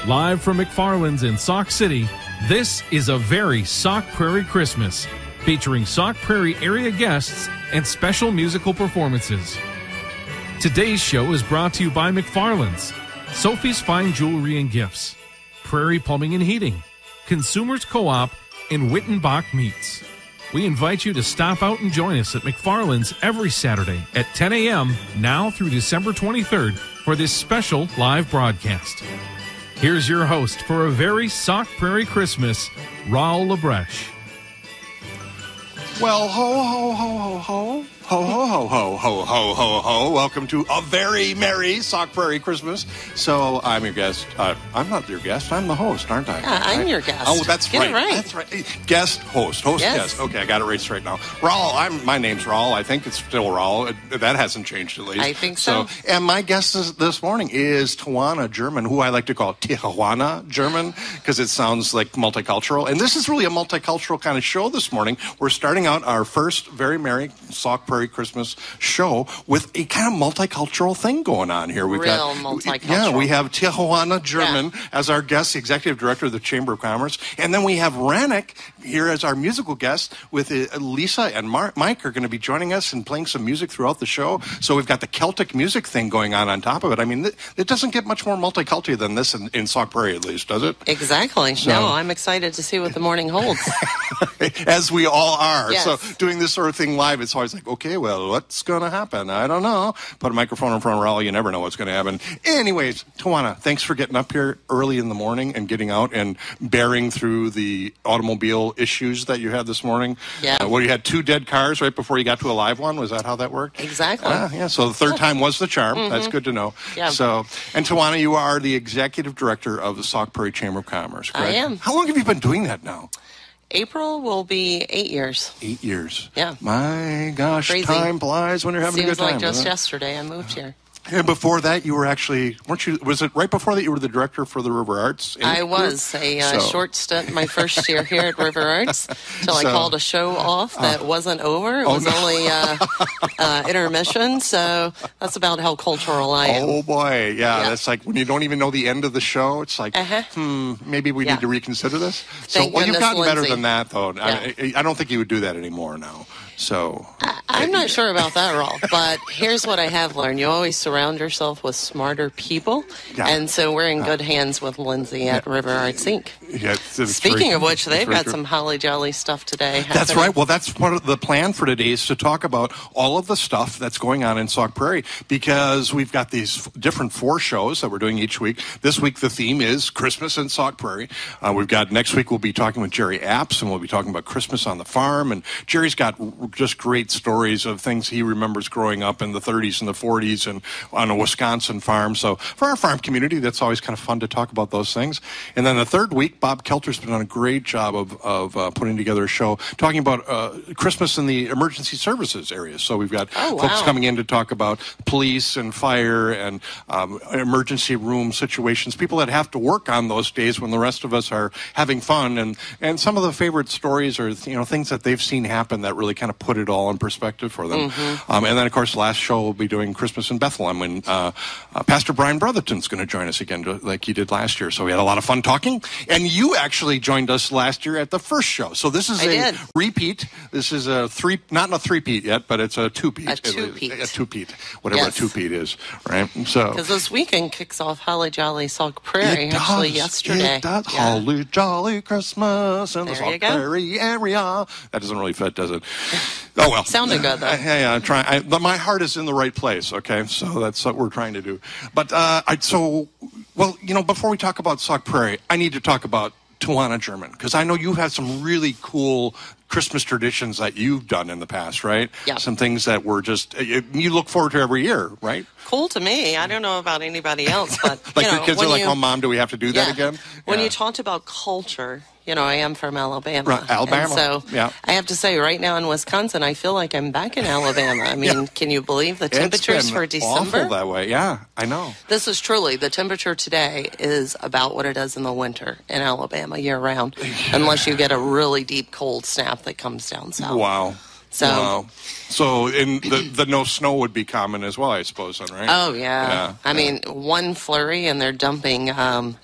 Live from McFarlanes in Sauk City, this is a Very Sauk Prairie Christmas, featuring Sauk Prairie area guests and special musical performances. Today's show is brought to you by McFarlanes, Sophie's Fine Jewelry and Gifts, Prairie Plumbing and Heating, Consumers Co-op, and Wyttenbach Meats. We invite you to stop out and join us at McFarlanes every Saturday at 10 a.m. now through December 23rd for this special live broadcast. Here's your host for a Very Sauk Prairie Christmas, Rauel LaBreche. Well, ho, ho, ho, ho, ho. Ho, ho, ho, ho, ho, ho, ho, ho. Welcome to a very merry Sauk Prairie Christmas. So I'm your guest. I'm not your guest. I'm the host, aren't I? Yeah, I'm your guest. Oh, that's Get right. It right. That's right. Guest, host, Yes. guest. Okay, I got it right straight now. Raul, my name's Raul. I think it's still Raul. That hasn't changed at least. I think so. And my guest this morning is Tywana German, who I like to call Tywana German because it sounds like multicultural. And this is really a multicultural kind of show this morning. We're starting out our first very merry Sauk Prairie Christmas show with a kind of multicultural thing going on here. We've got multicultural. Yeah, we have Tywana German as our guest, the executive director of the Chamber of Commerce, and then we have Wrannock here as our musical guest with Lisa and Mike are going to be joining us and playing some music throughout the show. So we've got the Celtic music thing going on top of it. I mean, it doesn't get much more multicultural than this in Sauk Prairie, at least, does it? Exactly. So, no, I'm excited to see what the morning holds. As we all are. Yes. So doing this sort of thing live, it's always like, okay, well, what's going to happen? I don't know. Put a microphone in front of Raleigh, you never know what's going to happen. Anyways, Tywana, thanks for getting up here early in the morning and getting out and bearing through the automobile issues that you had this morning. Yeah. Well, you had 2 dead cars right before you got to a live one. Was that how that worked? Exactly. Yeah, so the third time was the charm. Mm-hmm. That's good to know. Yeah. So, and Tywana, you are the executive director of the Sauk Prairie Chamber of Commerce, correct? I am. How long have you been doing that now? April will be 8 years. 8 years. Yeah. My gosh, Crazy. Time flies when you're having a good time. Seems like just yesterday I moved here. And before that, you were actually, weren't you, was it right before that you were the director for the River Arts? I was a short stint my first year here at River Arts until I called a show off that wasn't over. It was only intermission, so that's about how cultural I am. Oh, boy. Yeah, that's like when you don't even know the end of the show, it's like, maybe we need to reconsider this. Thank you've goodness, gotten better Lindsay. than that, though. Yeah. I don't think you would do that anymore now. So I'm not sure about that, Raul, but here's what I have learned. You always surround yourself with smarter people, and so we're in good hands with Lindsay at River Arts Inc. Yeah, Speaking of which, they've got some holly jolly stuff today. That's right. Well, that's part of the plan for today is to talk about all of the stuff that's going on in Sauk Prairie because we've got these different 4 shows that we're doing each week. This week, the theme is Christmas in Sauk Prairie. We've got next week, we'll be talking with Jerry Apps, and we'll be talking about Christmas on the farm. And Jerry's got just great stories of things he remembers growing up in the 30s and the 40s and on a Wisconsin farm. So for our farm community, that's always kind of fun to talk about those things. And then the third week, Bob Kelter's been on a great job of putting together a show talking about Christmas in the emergency services area. So we've got folks coming in to talk about police and fire and emergency room situations, people that have to work on those days when the rest of us are having fun. And some of the favorite stories are, things that they've seen happen that really kind of put it all in perspective for them. Mm-hmm. And then, of course, last show we'll be doing Christmas in Bethlehem when Pastor Brian Brotherton's going to join us again like he did last year. So we had a lot of fun talking. And you actually joined us last year at the first show. So this is a repeat. This is not a three-peat yet, but it's a two-peat. A two-peat. A two-peat, whatever a two-peat is, right? So because this weekend kicks off Holly Jolly Sauk Prairie actually yesterday. It does. Yeah. Holly Jolly Christmas in the Sauk Prairie area. That doesn't really fit, does it? Oh, well. Sounded good, though. Yeah, I'm trying. But my heart is in the right place, okay? So that's what we're trying to do. But, before we talk about Sauk Prairie, I need to talk about Tywana German, because I know you've had some really cool Christmas traditions that you've done in the past, right? Yeah. Some things that were just, you look forward to every year, right? Cool to me. I don't know about anybody else, but, like your kids are like, oh, Mom, do we have to do that again? When you talked about culture, I am from Alabama. Right, Alabama. And so I have to say, right now in Wisconsin, I feel like I'm back in Alabama. I mean, can you believe the temperatures for December? Awful that way. Yeah, I know. This is truly, the temperature today is about what it is in the winter in Alabama year-round, unless you get a really deep cold snap that comes down south. Wow. So, So the no snow would be common as well, I suppose, then, right? Oh, yeah. I mean, one flurry and they're dumping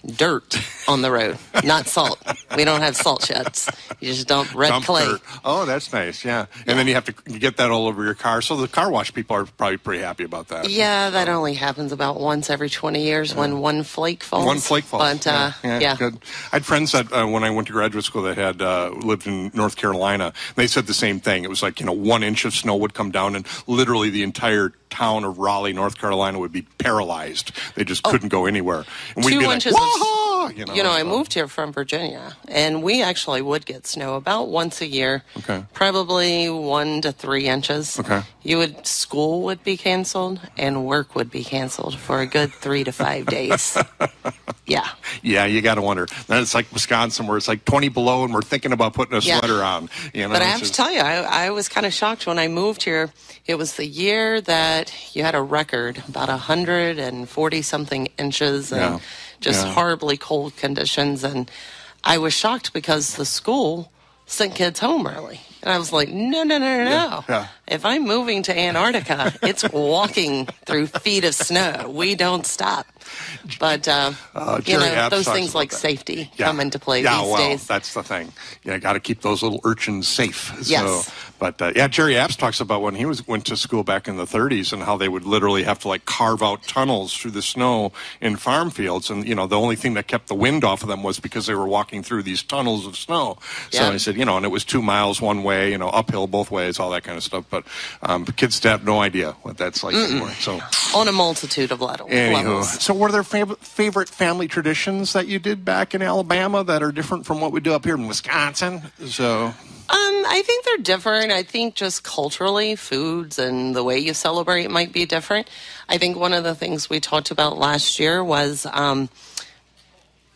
dirt on the road, not salt. We don't have salt sheds. You just dump clay. Dirt. Oh, that's nice, yeah. And then you have to get that all over your car. So the car wash people are probably pretty happy about that. Yeah, that only happens about once every 20 years when one flake falls. One flake falls. But, yeah. Good. I had friends that when I went to graduate school that had lived in North Carolina. They said the same thing. It was like, 1 inch of snow would come down and literally the entire town of Raleigh, North Carolina would be paralyzed. They just couldn't go anywhere. And we'd 2 be inches like, I moved here from Virginia, and we actually would get snow about once a year. Okay. Probably 1 to 3 inches. Okay. School would be canceled, and work would be canceled for a good 3 to 5 days. Yeah. Yeah, you got to wonder. Then it's like Wisconsin, where it's like 20 below, and we're thinking about putting a sweater on. But I have to tell you, I was kind of shocked when I moved here. It was the year that you had a record, about 140-something inches, and just horribly cold conditions. And I was shocked because the school sent kids home early. And I was like, no. Yeah. If I'm moving to Antarctica, it's walking through feet of snow. We don't stop. But, those things like safety come into play these days. That's the thing. You got to keep those little urchins safe. Yes. So, but, Jerry Apps talks about when he went to school back in the 30s and how they would literally have to, carve out tunnels through the snow in farm fields. And, the only thing that kept the wind off of them was because they were walking through these tunnels of snow. So I said, and it was 2 miles one way, uphill both ways, all that kind of stuff. But kids have no idea what that's like anymore. So on a multitude of levels. So were there favorite family traditions that you did back in Alabama that are different from what we do up here in Wisconsin? So I think they're different. I think just culturally, foods and the way you celebrate might be different. I think one of the things we talked about last year was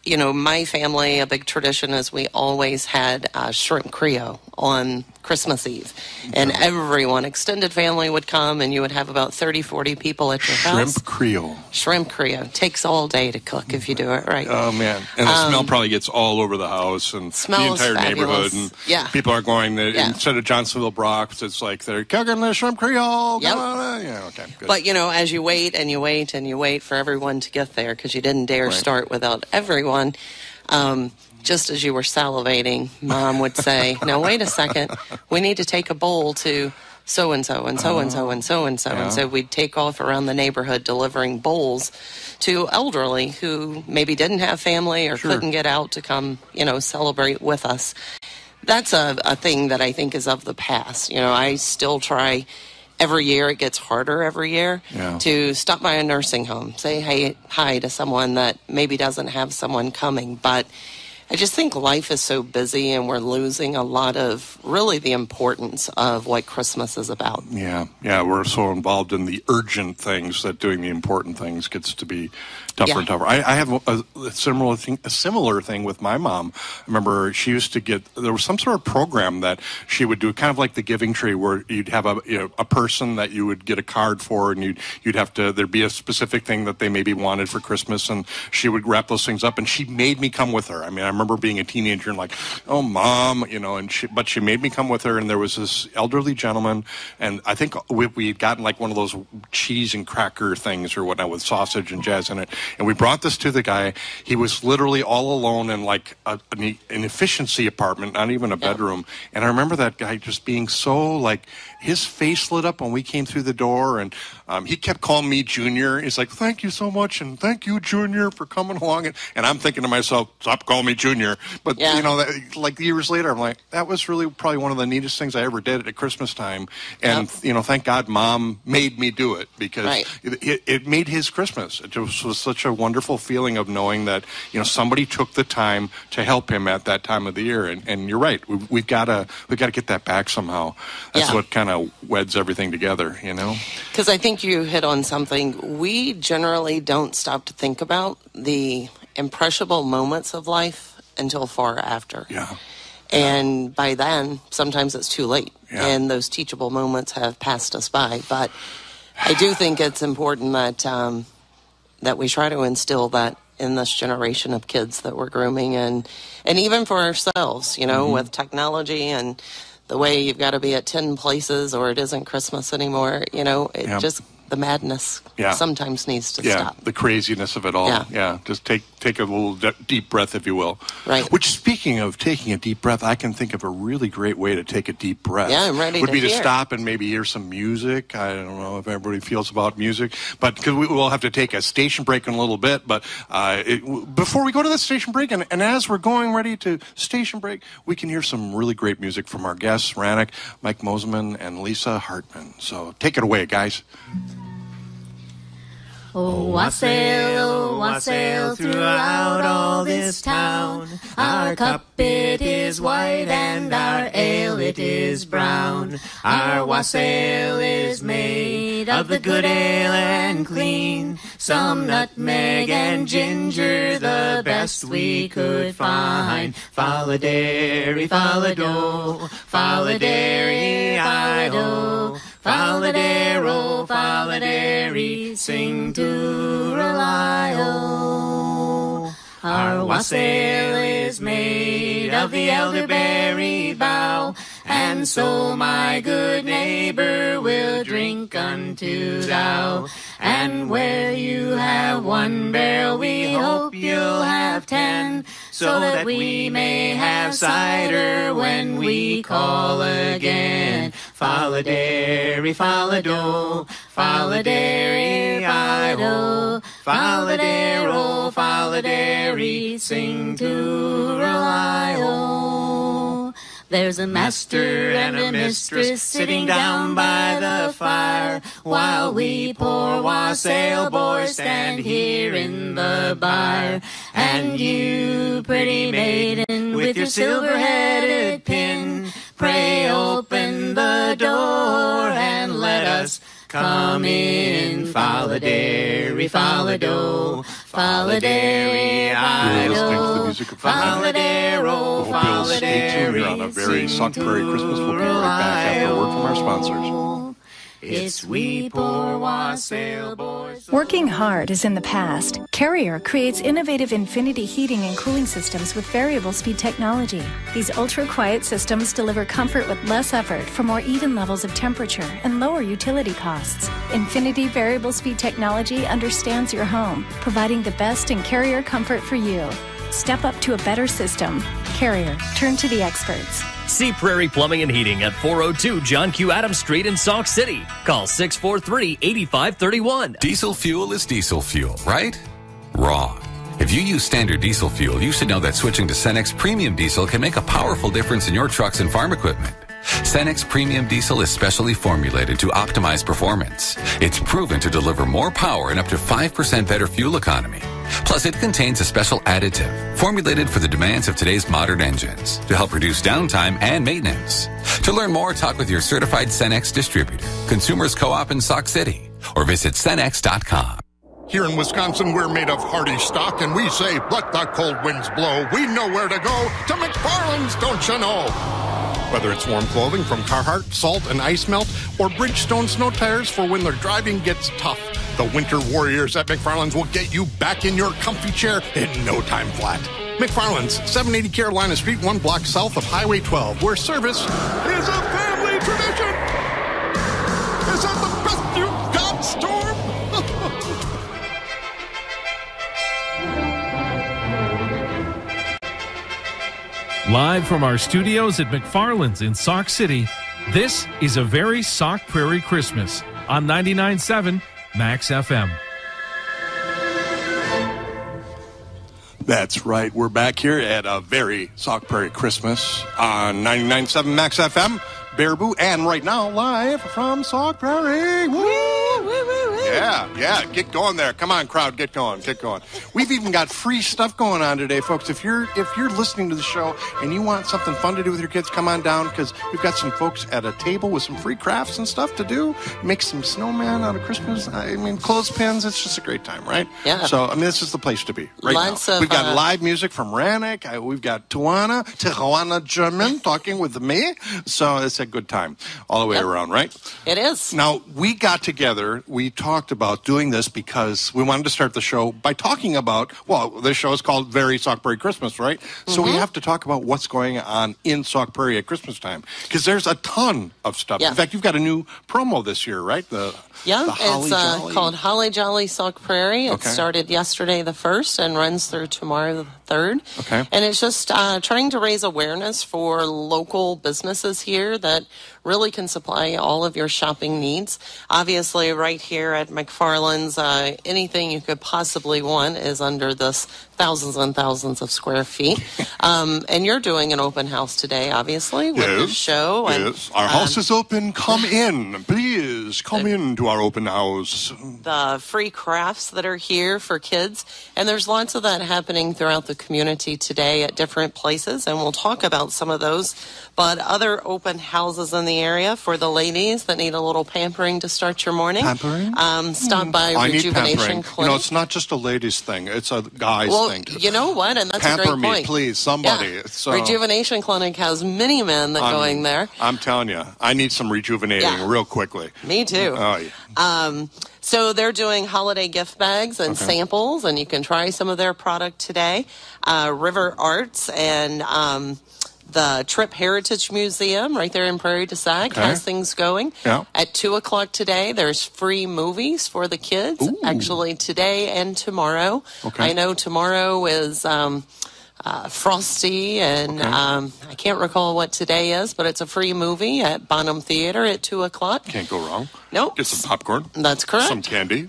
my family, a big tradition is we always had shrimp Creole on Christmas Eve. And everyone, extended family would come, and you would have about 30, 40 people at your house. Shrimp Creole. Takes all day to cook if you do it right. Oh, man. And the smell probably gets all over the house and the entire neighborhood. And people are going there. Instead of Johnsonville Brox, it's like they're cooking the shrimp Creole. Yep. Okay, good. But, as you wait and you wait and you wait for everyone to get there, because you didn't dare start without everyone, just as you were salivating, Mom would say, now, wait a second. We need to take a bowl to so-and-so and so-and-so and so-and-so. And so we'd take off around the neighborhood delivering bowls to elderly who maybe didn't have family or couldn't get out to come, celebrate with us. That's a thing that I think is of the past. I still try every year. It gets harder every year to stop by a nursing home, say hi to someone that maybe doesn't have someone coming. But I just think life is so busy and we're losing a lot of really the importance of what Christmas is about. Yeah, we're so involved in the urgent things that doing the important things gets to be tougher and tougher. I have a similar thing with my mom. I remember she used to there was some sort of program that she would do, kind of like the Giving Tree, where you'd have a person that you would get a card for, and you'd have to, there'd be a specific thing that they maybe wanted for Christmas, and she would wrap those things up, and she made me come with her. I mean, I remember being a teenager and like, oh, Mom, but she made me come with her, and there was this elderly gentleman, and I think we had gotten like one of those cheese and cracker things or whatnot with sausage and jazz in it. And we brought this to the guy. He was literally all alone in like an efficiency apartment, not even a bedroom. And I remember that guy just being so like, his face lit up when we came through the door, and he kept calling me Junior. He's like, thank you so much, and thank you, Junior, for coming along. And I'm thinking to myself, stop calling me Junior. But, like years later, I'm like, that was really probably one of the neatest things I ever did at Christmas time. And, thank God Mom made me do it, because it made his Christmas. It was such a wonderful feeling of knowing that, somebody took the time to help him at that time of the year. And you're right. We've got to get that back somehow. That's what kind of weds everything together, Because I think you hit on something. We generally don't stop to think about the impressionable moments of life until far after. And by then, sometimes it's too late, and those teachable moments have passed us by. But I do think it's important that that we try to instill that in this generation of kids that we're grooming, and even for ourselves, with technology and the way you've got to be at 10 places or it isn't Christmas anymore. Just the madness sometimes needs to stop. The craziness of it all. Yeah. Just take a little deep breath, if you will. Right. Which, speaking of taking a deep breath, I can think of a really great way to take a deep breath. Yeah, I'm ready Would be to hear. stop and maybe hear some music. I don't know if everybody feels about music, but because we will have to take a station break in a little bit. But before we go to the station break, and as we're going ready to station break, we can hear some really great music from our guests, Wrannock, Mike Mossman, and Lisa Hartman. So take it away, guys. Oh, I sail throughout all this town. Our cup it is white and our ale it is brown. Our wassail is made of the good ale and clean. Some nutmeg and ginger, the best we could find. Falladary, fallado, falladary, I-ho. Falladero, falladary, sing to-rel-I-o. Our wassail is made of the elderberry bough, and so my good neighbor will drink unto thou. And where you have one barrel, we hope you'll have 10, so that we may have cider when we call again. Falladary, fallado, falladary, I-ho. Falladero, falladary, sing to-rel-I-o. There's a master and a mistress sitting down by the fire, while we poor wassail boys stand here in the byre. And you, pretty maiden, with your silver-headed pin, pray open the door and let us come in. Falladary, fallado, falladary, I-ho. Falladero, falladary, on a Very Sauk Prairie Christmas. We'll be right back after a word from our sponsors. It's we poor wassail boys. Working hard is in the past. Carrier creates innovative infinity heating and cooling systems with variable speed technology. These ultra-quiet systems deliver comfort with less effort for more even levels of temperature and lower utility costs. Infinity variable speed technology understands your home, providing the best in Carrier comfort for you. Step up to a better system. Carrier, turn to the experts. See Prairie Plumbing and Heating at 402 John Q. Adams Street in Sauk City. Call 643-8531. Diesel fuel is diesel fuel, right? Wrong. If you use standard diesel fuel, you should know that switching to Cenex Premium Diesel can make a powerful difference in your trucks and farm equipment. Cenex Premium Diesel is specially formulated to optimize performance. It's proven to deliver more power and up to 5% better fuel economy. Plus, it contains a special additive formulated for the demands of today's modern engines to help reduce downtime and maintenance. To learn more, talk with your certified Cenex distributor, Consumers Co-op in Sauk City, or visit Cenex.com. Here in Wisconsin, we're made of hardy stock, and we say, let the cold winds blow. We know where to go, to McFarlanes, don't you know? Whether it's warm clothing from Carhartt, Salt and Ice Melt, or Bridgestone snow tires for when their driving gets tough, the winter warriors at McFarlanes will get you back in your comfy chair in no time flat. McFarlanes, 780 Carolina Street, 1 block south of Highway 12, where service is a family tradition. Is that the best you've got, Storm? Live from our studios at McFarlanes in Sauk City, this is a Very Sauk Prairie Christmas on 99.7 Max FM. That's right. We're back here at a Very Sauk Prairie Christmas on 99.7 Max FM, Baraboo, and right now live from Sauk Prairie. Woo! Yeah, get going there. Come on, crowd, get going. We've even got free stuff going on today, folks. If you're listening to the show and you want something fun to do with your kids, come on down, because we've got some folks at a table with some free crafts and stuff to do. Make some snowman out of Christmas. I mean, clothespins. It's just a great time, right? Yeah. So, I mean, this is the place to be right now. We've got live music from Wrannock. We've got Tywana German talking with me. So it's a good time all the way around, right? It is. Now, we got together. We talked talked about doing this because we wanted to start the show by talking about, well, this show is called Very Sauk Prairie Christmas, right? So we have to talk about what's going on in Sauk Prairie at Christmas time because there's a ton of stuff. Yeah. In fact, you've got a new promo this year, right? The Holly it's called Holly Jolly Sauk Prairie. It started yesterday the 1st and runs through tomorrow the 3rd. Okay. And it's just trying to raise awareness for local businesses here that really can supply all of your shopping needs. Obviously, right here at McFarlanes, anything you could possibly want is under this thousands and thousands of square feet. And you're doing an open house today, obviously, with the show. Yes, our house is open. Come in. Please come into our open house. The free crafts that are here for kids. And there's lots of that happening throughout the community today at different places. And we'll talk about some of those. But other open houses in the area for the ladies that need a little pampering to start your morning. Pampering? Stop by Rejuvenation Clinic. You know, it's not just a ladies thing. It's a guys thing. You know what? And that's Pamper a great me, point. Please, somebody. Yeah. So, Rejuvenation Clinic has many men that going there. I'm telling you, I need some rejuvenating real quickly. Me too. Oh, yeah. So they're doing holiday gift bags and samples, and you can try some of their product today. River Arts and the Tripp Heritage Museum right there in Prairie du Sac has things going. Yeah. At 2 o'clock today, there's free movies for the kids, actually today and tomorrow. Okay. I know tomorrow is Frosty, and I can't recall what today is, but it's a free movie at Bonham Theater at 2 o'clock. Can't go wrong. Nope. Get some popcorn. That's correct. Some candy.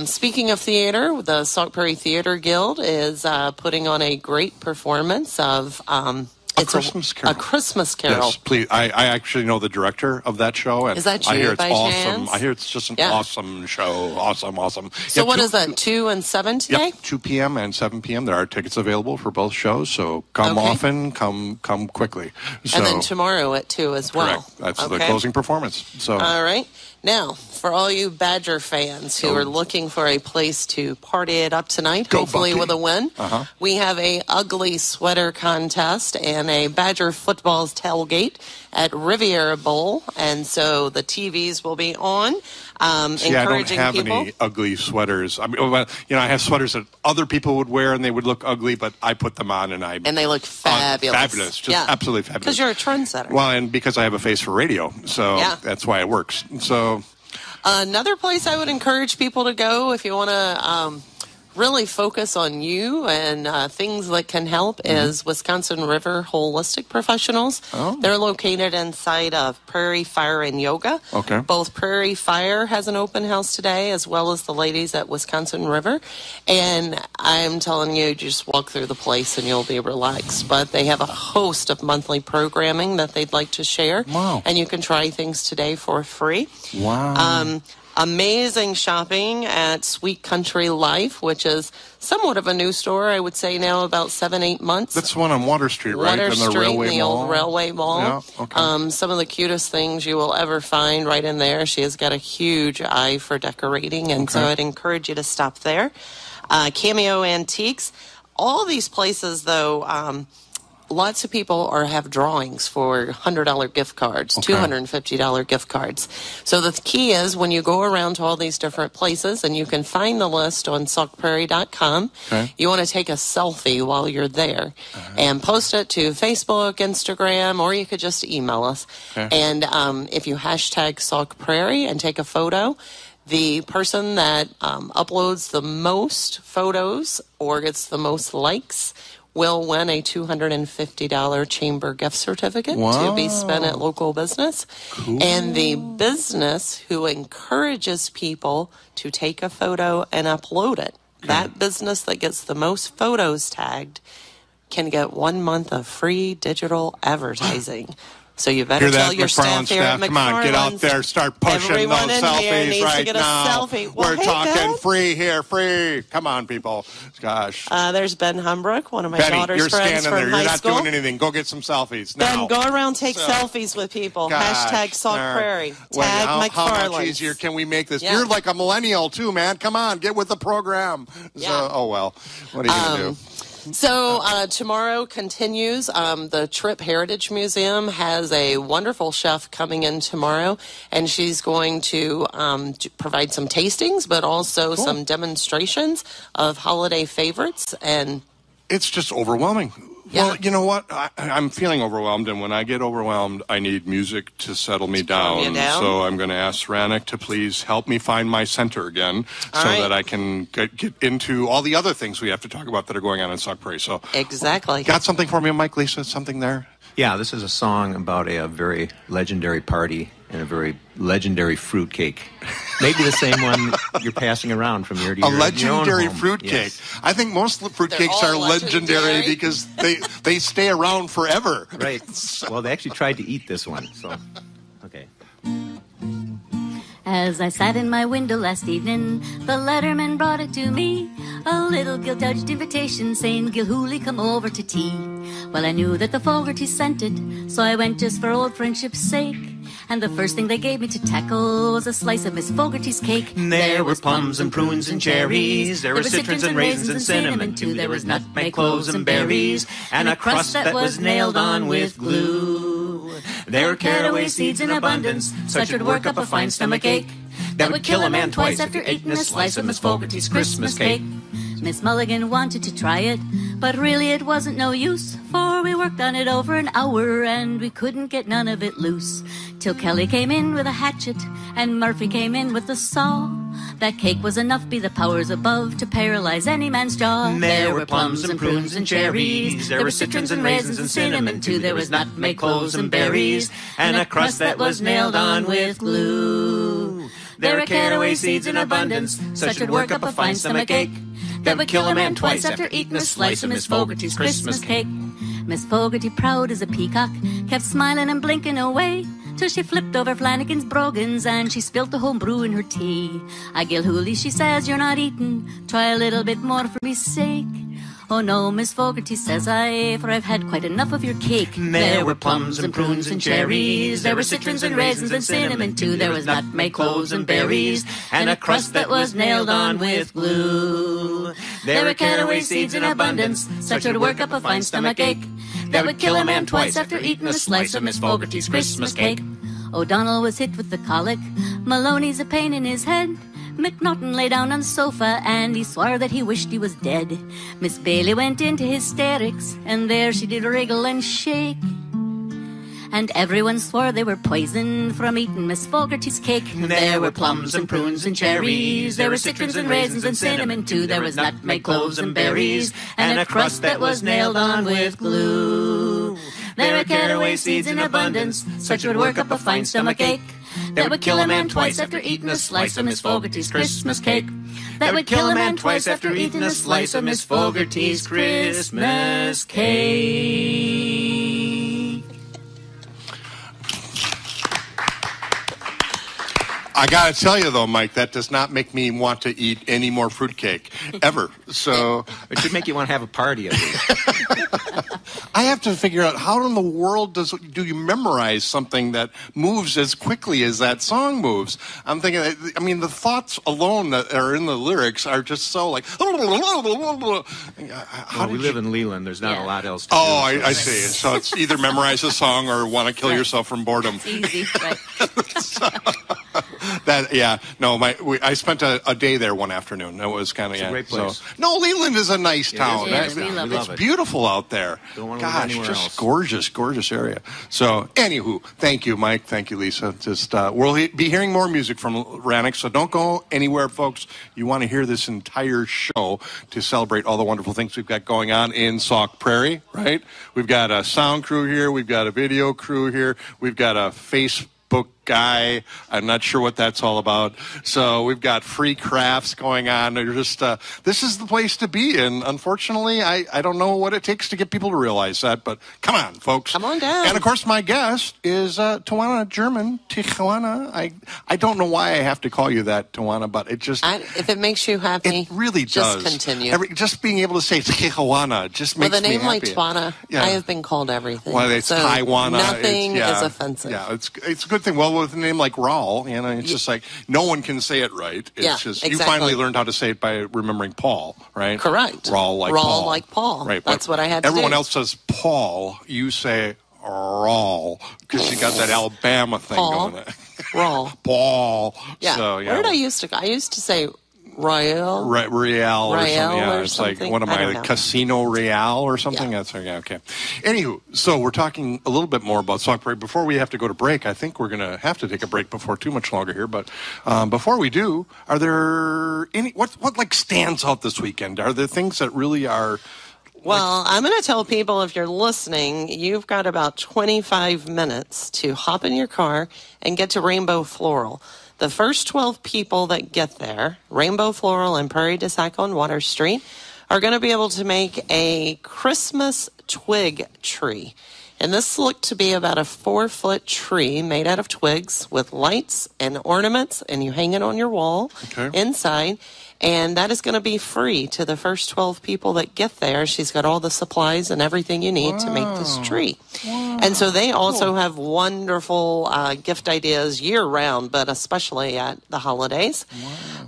Speaking of theater, the Sauk Prairie Theater Guild is putting on a great performance of It's Christmas Carol. A Christmas Carol. Yes, please. I actually know the director of that show. And is that you, I hear it's by awesome. chance? I hear it's just an awesome show. Awesome. So what is that, 2 and 7 today? Yep, 2 p.m. and 7 p.m. There are tickets available for both shows, so come often, come quickly. So, and then tomorrow at 2 as well. Correct. That's the closing performance. So. All right. Now, for all you Badger fans who are looking for a place to party it up tonight, hopefully with a win, we have a ugly sweater contest and a Badger football's tailgate at Riviera Bowl, and so the TVs will be on. See, I don't have people. any ugly sweaters. I mean, I have sweaters that other people would wear and they would look ugly, but I put them on and they look fabulous. Fabulous, just absolutely fabulous. Because you're a trendsetter. Well, and because I have a face for radio, so that's why it works. So another place I would encourage people to go if you want to really focus on you and things that can help is Wisconsin River Holistic Professionals. They're located inside of Prairie Fire and Yoga. Okay. Both Prairie Fire has an open house today as well as the ladies at Wisconsin River. And I'm telling you, just walk through the place and you'll be relaxed. But they have a host of monthly programming that they'd like to share. Wow. And you can try things today for free. Wow. Amazing shopping at Sweet Country Life, which is somewhat of a new store, I would say now about 7-8 months. That's the one on Water Street, right? Water Street, the old railway mall. Yeah, okay. Some of the cutest things you will ever find right in there. She has got a huge eye for decorating, and so I'd encourage you to stop there. Cameo Antiques. All these places, though, lots of people have drawings for $100 gift cards, $250 gift cards. So the key is when you go around to all these different places, and you can find the list on saukprairie.com, you want to take a selfie while you're there and post it to Facebook, Instagram, or you could just email us. And if you hashtag Sauk Prairie and take a photo, the person that uploads the most photos or gets the most likes will win a $250 chamber gift certificate to be spent at local business. Cool. And the business who encourages people to take a photo and upload it, that business that gets the most photos tagged can get 1 month of free digital advertising. So you better tell your staff here at McFarlanes. Come on, get out there, start pushing Everyone those in here selfies needs right to get a now. selfie. Well, We're talking free here, free. Come on, people. Gosh. There's Ben Humbrook, one of my Benny, daughter's you're friends standing from there. high You're not school. doing anything. Go get some selfies now. Ben, go around, take selfies with people. Gosh, Hashtag Sauk Prairie. Tag McFarlanes. How much easier can we make this? You're like a millennial, too, man. Come on, get with the program. So, oh, well. What are you going to do? So tomorrow continues. The Tripp Heritage Museum has a wonderful chef coming in tomorrow, and she's going to provide some tastings, but also some demonstrations of holiday favorites. And it's just overwhelming. Yeah. Well, you know what? I'm feeling overwhelmed, and when I get overwhelmed, I need music to settle me down. So I'm going to ask Wrannock to please help me find my center again, that I can get into all the other things we have to talk about that are going on in Sauk Prairie. So exactly. Got something for me, Mike, Lisa? Something there? Yeah, this is a song about a very legendary party and a very legendary fruitcake. Maybe the same one you're passing around from year to year. A legendary fruitcake. Yes. I think most fruitcakes are legendary because they stay around forever. Right. Well, they actually tried to eat this one. So, okay. As I sat in my window last evening, the letterman brought it to me. A little gilt-edged invitation saying, Gilhooly, come over to tea. Well, I knew that the Fogarty sent it, so I went just for old friendship's sake. And the first thing they gave me to tackle was a slice of Miss Fogarty's cake. There were plums and prunes and cherries. There were citrons and raisins and cinnamon too. There was nutmeg, cloves and berries, and a crust that was nailed on with glue. There were caraway seeds in abundance, such would work up a fine stomach ache. That would kill a man twice after eating a slice of Miss Fogarty's Christmas cake. Miss Mulligan wanted to try it, but really it wasn't no use, for we worked on it over an hour and we couldn't get none of it loose. Till Kelly came in with a hatchet and Murphy came in with a saw. That cake was enough, be the powers above, to paralyze any man's jaw. There were plums and prunes and cherries. There were citrons and raisins and cinnamon too. There was nutmeg, cloves and berries, and a crust that was nailed on with glue. There were caraway seeds in abundance, such would work up a fine stomach ache. That would kill a man twice after eating a slice of Miss Fogarty's Christmas cake. Miss Fogarty, proud as a peacock, kept smiling and blinking away, till she flipped over Flanagan's brogans and she spilt the home brew in her tea. I Gilhooly, she says, you're not eating, try a little bit more for me sake. Oh no, Miss Fogarty, says I, for I've had quite enough of your cake. There were plums and prunes and cherries. There were citrons and raisins and cinnamon too. There was nutmeg, cloves and berries, and a crust that was nailed on with glue. There were caraway seeds in abundance, such would work up a fine stomach ache. That would kill a man twice after eating a slice of Miss Fogarty's Christmas cake. O'Donnell was hit with the colic, Maloney's a pain in his head. McNaughton lay down on the sofa and he swore that he wished he was dead. Miss Bailey went into hysterics and there she did wriggle and shake. And everyone swore they were poisoned from eating Miss Fogarty's cake. There were plums and prunes and cherries. There were citrons and raisins and cinnamon too. There was nutmeg, cloves and berries, and a crust that was nailed on with glue. There were caraway seeds in abundance, such would work up a fine stomach ache. That would kill a man twice after eating a slice of Miss Fogarty's Christmas cake. That would kill a man twice after eating a slice of Miss Fogarty's Christmas cake. I gotta tell you though, Mike, that does not make me want to eat any more fruitcake ever. So it should make you want to have a party. I have to figure out how in the world do you memorize something that moves as quickly as that song moves? I'm thinking, I mean, the thoughts alone that are in the lyrics are just so like. We live in Leland. There's not a lot else to do. Oh, I see. So it's either memorize a song or want to kill yourself from boredom. It's easy, right? I spent a day there one afternoon. That was kind of a great place. No, Leland is a nice town. We love it. It's beautiful out there. Gosh, just gorgeous area. So, anywho, thank you, Mike. Thank you, Lisa. Just we'll be hearing more music from Wrannock, so don't go anywhere, folks. You want to hear this entire show to celebrate all the wonderful things we've got going on in Sauk Prairie, right? We've got a sound crew here. We've got a video crew here. We've got a Facebook guy. I'm not sure what that's all about. So we've got free crafts going on. They're just this is the place to be. And unfortunately, I don't know what it takes to get people to realize that. But come on, folks. Come on down. And of course, my guest is Tywana German. Tywana. I don't know why I have to call you that, Tywana, but it just if it makes you happy, it really just does. Continue. Just being able to say Tywana just makes me happy. With a name like Tywana, I have been called everything. Well, it's Tywana. Nothing is offensive. Yeah, it's a good thing. Well, with a name like Rauel, it's just like no one can say it right. It's just exactly. You finally learned how to say it by remembering Paul, right? Correct. Rauel like Paul. Right. That's what I had to Everyone do. else says Paul. You say Rauel because you got that Alabama thing going there. Rauel. Paul. Yeah. So, yeah. Where did I used to go? I used to say Rauel. Real or something. Yeah, it's something. Like, what am I, Casino Real or something? Yeah. That's okay. Anywho, so we're talking a little bit more about Sauk Prairie. Before we have to go to break, I think we're going to have to take a break before too much longer here. But before we do, are there any, what like stands out this weekend? Are there things that really are... Well, I'm going to tell people, if you're listening, you've got about 25 minutes to hop in your car and get to Rainbow Floral. The first 12 people that get there, Rainbow Floral and Prairie de Sac on Water Street, are going to be able to make a Christmas twig tree. And this looked to be about a 4-foot tree made out of twigs with lights and ornaments, and you hang it on your wall inside. And that is going to be free to the first 12 people that get there. She's got all the supplies and everything you need to make this tree. Wow. And so they also have wonderful gift ideas year-round, but especially at the holidays.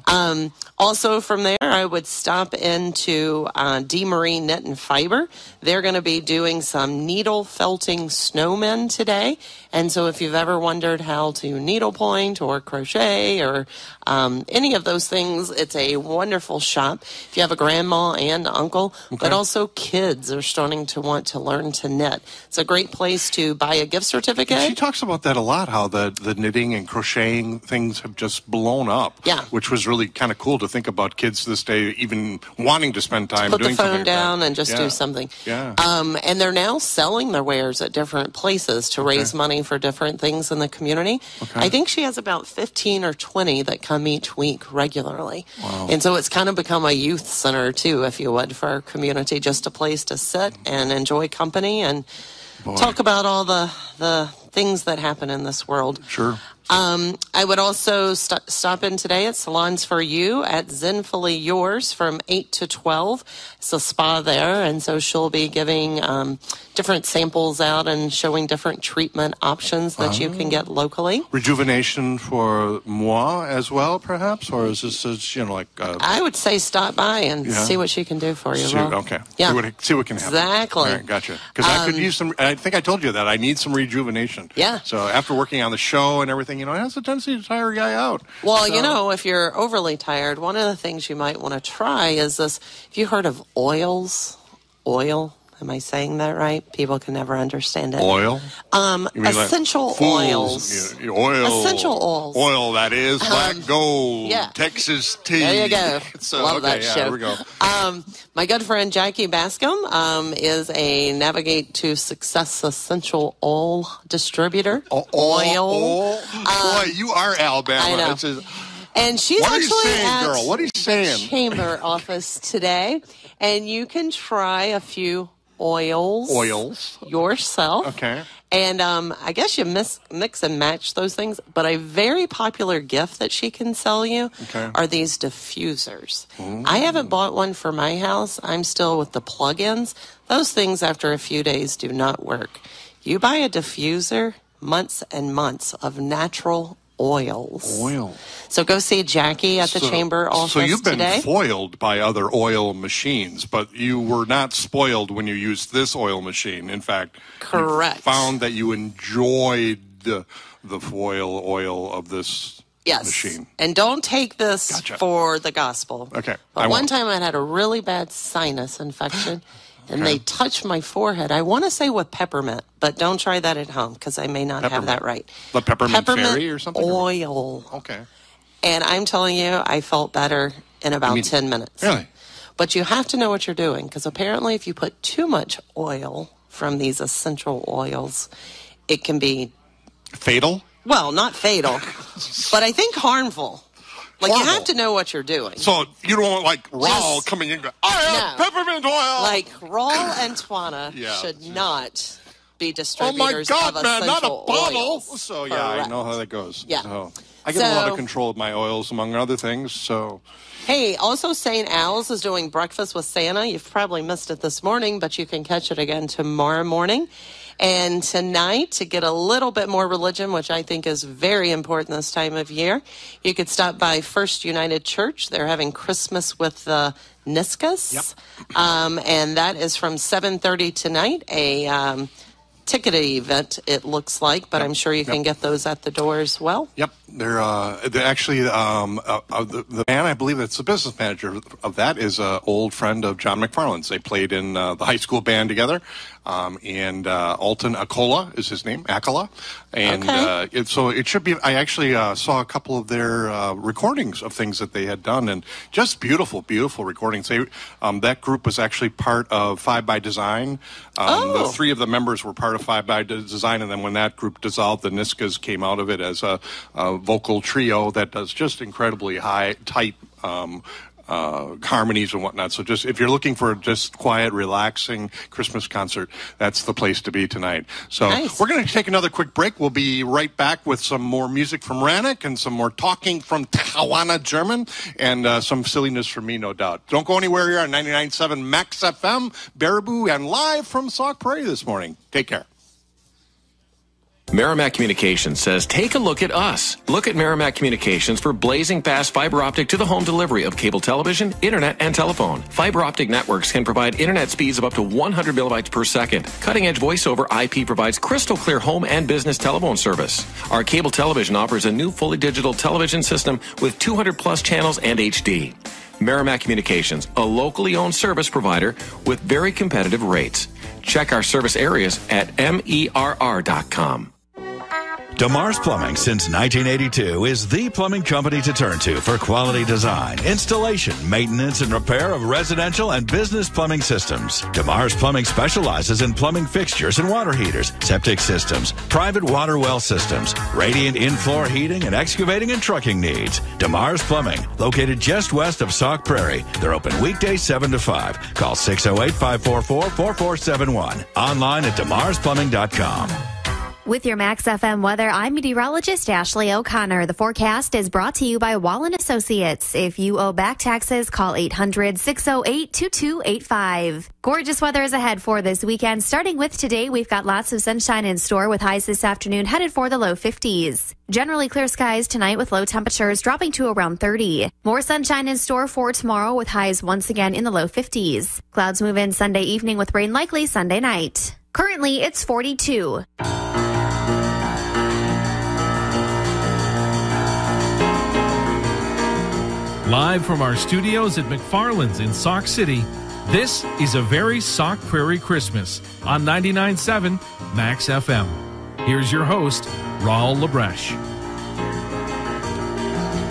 Wow. Also from there, I would stop into D. Marie Knit and Fiber. They're going to be doing some needle felting snowmen today. And so if you've ever wondered how to needlepoint or crochet or any of those things, it's a wonderful shop. If you have a grandma and uncle, but also kids are starting to want to learn to knit. It's a great place to buy a gift certificate. She talks about that a lot, how the knitting and crocheting things have just blown up. Yeah. Which was really kind of cool to think about kids this day even wanting to spend time doing something. Put the phone down and just do something. Yeah. And they're now selling their wares at different places to raise money for different things in the community. I think she has about 15 or 20 that come each week regularly. Wow. And so it's kind of become a youth center, too, if you would, for our community. Just a place to sit and enjoy company and talk about all the things that happen in this world. Sure. I would also stop in today at Salons for You at Zenfully Yours from 8 to 12. It's a spa there, and so she'll be giving different samples out and showing different treatment options that you can get locally. Rejuvenation for moi as well, perhaps? Or is this, like... I would say stop by and see what she can do for you. Okay. Yeah. See what can happen. Exactly. All right, gotcha. Because I could use some... I think I told you that. I need some rejuvenation. Yeah. So after working on the show and everything, it has a tendency to tire a guy out. Well, if you're overly tired, one of the things you might want to try is this. Have you heard of oils? Oil? Am I saying that right? People can never understand it. Oil? Essential oils. Oil. Essential oils. Oil, that is. Black gold. Yeah. Texas tea. There you go. Love that show. Here we go. My good friend Jackie Bascom is a Navigate to Success essential oil distributor. Oil. Boy, you are Alabama. I know. And she's actually at What are you saying? Chamber office today, and you can try a few oils yourself. Okay. And I guess you mix and match those things. But a very popular gift that she can sell you are these diffusers. I haven't bought one for my house. I'm still with the plug-ins. Those things after a few days do not work. You buy a diffuser, months and months of natural oils. So go see Jackie at the Chamber office today. So you've been foiled by other oil machines, but you were not spoiled when you used this oil machine. In fact, correct. You found that you enjoyed the foil oil of this machine. And don't take this for the gospel. Okay. But one time I had a really bad sinus infection. And they touched my forehead. I want to say with peppermint, but don't try that at home because I may not have that right. The peppermint fairy or something? Oil. Okay. And I'm telling you, I felt better in about 10 minutes. Really? But you have to know what you're doing because apparently if you put too much oil from these essential oils, it can be... Fatal? Well, not fatal, but I think harmful. Like, you have to know what you're doing. So you don't want, like, Rauel coming in and go, I have peppermint oil. Like, Rauel and Tywana should not be distributors of essential man, not a bottle. Oils. So, I know how that goes. Yeah. So, I get a lot of control of my oils, among other things, so... Hey, also St. Al's is doing Breakfast with Santa. You've probably missed it this morning, but you can catch it again tomorrow morning. And tonight, to get a little bit more religion, which I think is very important this time of year, you could stop by First United Church. They're having Christmas with the Niskas. Yep. And that is from 7:30 tonight, a ticketed event, it looks like, but I'm sure you can get those at the door as well. Yep. They're actually, the man, I believe that's the business manager of that, is an old friend of John McFarlanes. They played in the high school band together. And Alton Akola is his name, Akola. And so it should be, I actually saw a couple of their recordings of things that they had done, and just beautiful, beautiful recordings. That group was actually part of 5 by Design. The 3 of the members were part of 5 by Design, and then when that group dissolved, the Niskas came out of it as a vocal trio that does just incredibly tight harmonies and whatnot. So just if you're looking for just quiet, relaxing Christmas concert, that's the place to be tonight. So We're going to take another quick break. We'll be right back with some more music from Wrannock and some more talking from Tywana German and some silliness from me, no doubt. Don't go anywhere here on 99.7 Max FM, Baraboo, and live from Sauk Prairie this morning. Take care. Merrimac Communications says, take a look at us. Look at Merrimac Communications for blazing fast fiber optic to the home delivery of cable television, internet, and telephone. Fiber optic networks can provide internet speeds of up to 100 millibytes per second. Cutting-edge voice over IP provides crystal clear home and business telephone service. Our cable television offers a new fully digital television system with 200-plus channels and HD. Merrimac Communications, a locally owned service provider with very competitive rates. Check our service areas at merr.com. DeMars Plumbing since 1982 is the plumbing company to turn to for quality design, installation, maintenance, and repair of residential and business plumbing systems. DeMars Plumbing specializes in plumbing fixtures and water heaters, septic systems, private water well systems, radiant in-floor heating, and excavating and trucking needs. DeMars Plumbing, located just west of Sauk Prairie. They're open weekdays 7 to 5. Call 608-544-4471. Online at demarsplumbing.com. With your Max FM weather, I'm meteorologist Ashley O'Connor. The forecast is brought to you by Wall & Associates. If you owe back taxes, call 800-608-2285. Gorgeous weather is ahead for this weekend. Starting with today, we've got lots of sunshine in store with highs this afternoon headed for the low 50s. Generally clear skies tonight with low temperatures dropping to around 30. More sunshine in store for tomorrow with highs once again in the low 50s. Clouds move in Sunday evening with rain likely Sunday night. Currently, it's 42. Live from our studios at McFarlanes in Sauk City, this is a Very Sauk Prairie Christmas on 99.7 Max FM. Here's your host, Rauel LaBreche.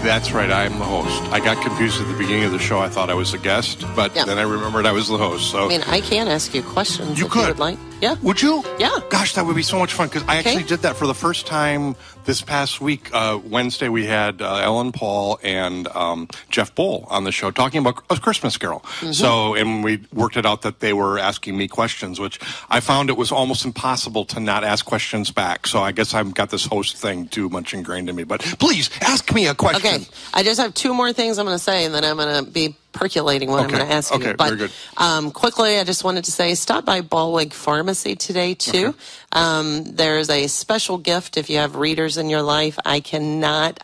That's right, I am the host. I got confused at the beginning of the show. I thought I was a guest, but then I remembered I was the host. So I mean, I can ask you questions you if could. you would like. Yeah. Would you? Yeah. Gosh, that would be so much fun, because I actually did that for the first time this past week. Wednesday, we had Ellen Paul and Jeff Bowl on the show talking about A Christmas Carol. Mm-hmm. So, and we worked it out that they were asking me questions, which I found it was almost impossible to not ask questions back. So I guess I've got this host thing too much ingrained in me. But please, ask me a question. Okay. I just have 2 more things I'm going to say, and then I'm going to be percolating what I'm going to ask you. Okay, very good. Quickly, I just wanted to say, stop by Ballweg Pharmacy today, too. Okay. There's a special gift if you have readers in your life. I cannot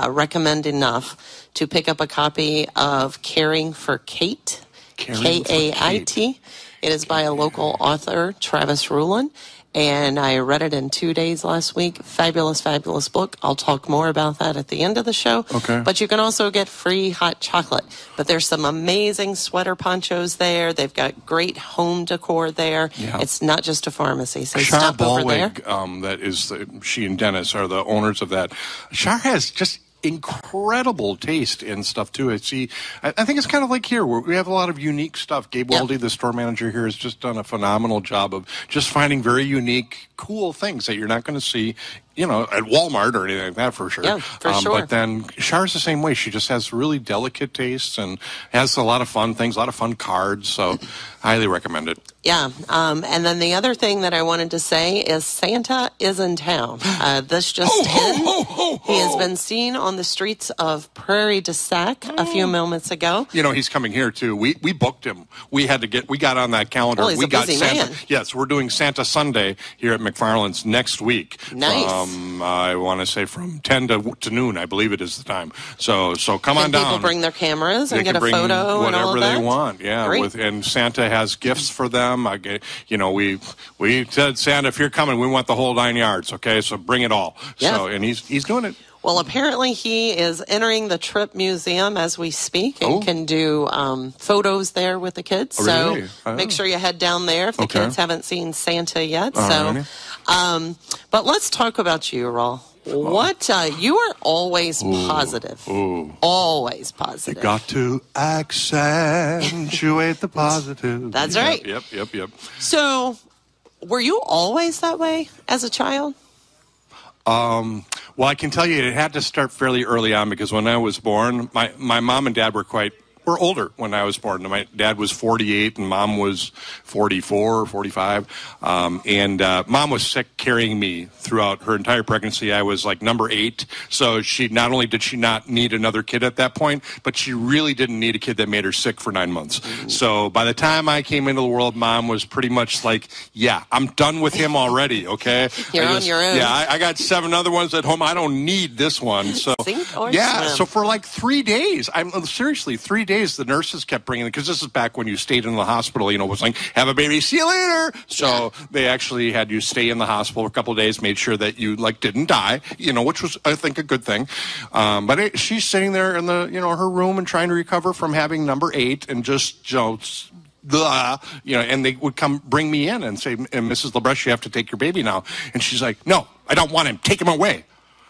recommend enough to pick up a copy of Caring for Kate, K-A-I-T. It is by a local author, Travis Rulin. And I read it in 2 days last week. Fabulous, fabulous book. I'll talk more about that at the end of the show. Okay. But you can also get free hot chocolate. But there's some amazing sweater ponchos there. They've got great home decor there. Yeah. It's not just a pharmacy. So Char stop over there. That is, she and Dennis are the owners of that. Char has just incredible taste in stuff too. I think it's kind of like here where we have a lot of unique stuff. Gabe Weldy, the store manager here, has just done a phenomenal job of just finding very unique, cool things that you're not going to see at Walmart or anything like that for sure. Yeah, for sure. But then Char's the same way. She just has really delicate tastes and has a lot of fun things, a lot of fun cards. So I highly recommend it. Yeah. And then the other thing that I wanted to say is Santa is in town. This just in. He has been seen on the streets of Prairie du Sac a few moments ago. He's coming here too. We booked him. We got on that calendar. Well, he's a busy Santa. man. Yes, we're doing Santa Sunday here at McFarlanes next week. Nice. I want to say from 10 to noon, I believe it is the time. So come on down. People bring their cameras and they get a bring photo and all of that? whatever they want. Yeah, Great. and Santa has gifts for them. We said, Santa, if you're coming, we want the whole 9 yards. Okay, so bring it all. Yeah. So and he's doing it. Well, apparently he is entering the Trip Museum as we speak and can do photos there with the kids. Really? So make sure you head down there if the kids haven't seen Santa yet. Alrighty. But let's talk about you, Rauel. What you are always positive. Always positive. You got to accentuate the positive. That's right. Yep. So, were you always that way as a child? Well, I can tell you it had to start fairly early on because when I was born, my mom and dad were older when I was born. My dad was 48 and mom was 44 or 45. And mom was sick carrying me throughout her entire pregnancy. I was like number 8. So not only did she not need another kid at that point, but she really didn't need a kid that made her sick for 9 months. Mm-hmm. So by the time I came into the world, mom was pretty much like, yeah, I'm done with him already, okay? You're on your own. Yeah, I got 7 other ones at home. I don't need this one. So Sink or yeah, swim. so for like 3 days, seriously, 3 days, the nurses kept bringing it because this is back when you stayed in the hospital, was like, have a baby, see you later. So they actually had you stay in the hospital for a couple of days, made sure that you didn't die, which was, I think, a good thing. But she's sitting there in the, her room and trying to recover from having number 8 and just, and they would come bring me in and say, Mrs. LaBreche, you have to take your baby now. And she's like, no, I don't want him. Take him away.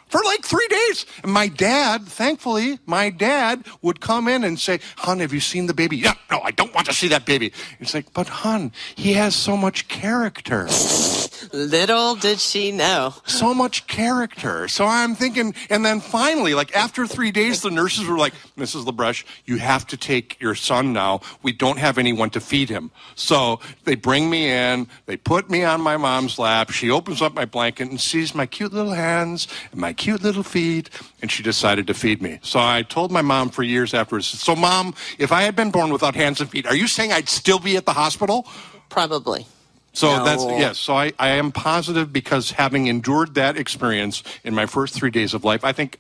For like 3 days. And thankfully, my dad would come in and say, hon, have you seen the baby? No, I don't want to see that baby. It's like, but hon, he has so much character. Little did she know. So much character. So I'm thinking, and then finally, after 3 days, the nurses were like, Mrs. LaBreche, you have to take your son now. We don't have anyone to feed him. So they bring me in, they put me on my mom's lap. She opens up my blanket and sees my cute little hands and my cute little feet, and she decided to feed me. So I told my mom for years afterwards, so Mom, if I had been born without hands and feet, are you saying I'd still be at the hospital? Probably. So no. So I am positive because having endured that experience in my first 3 days of life, I think,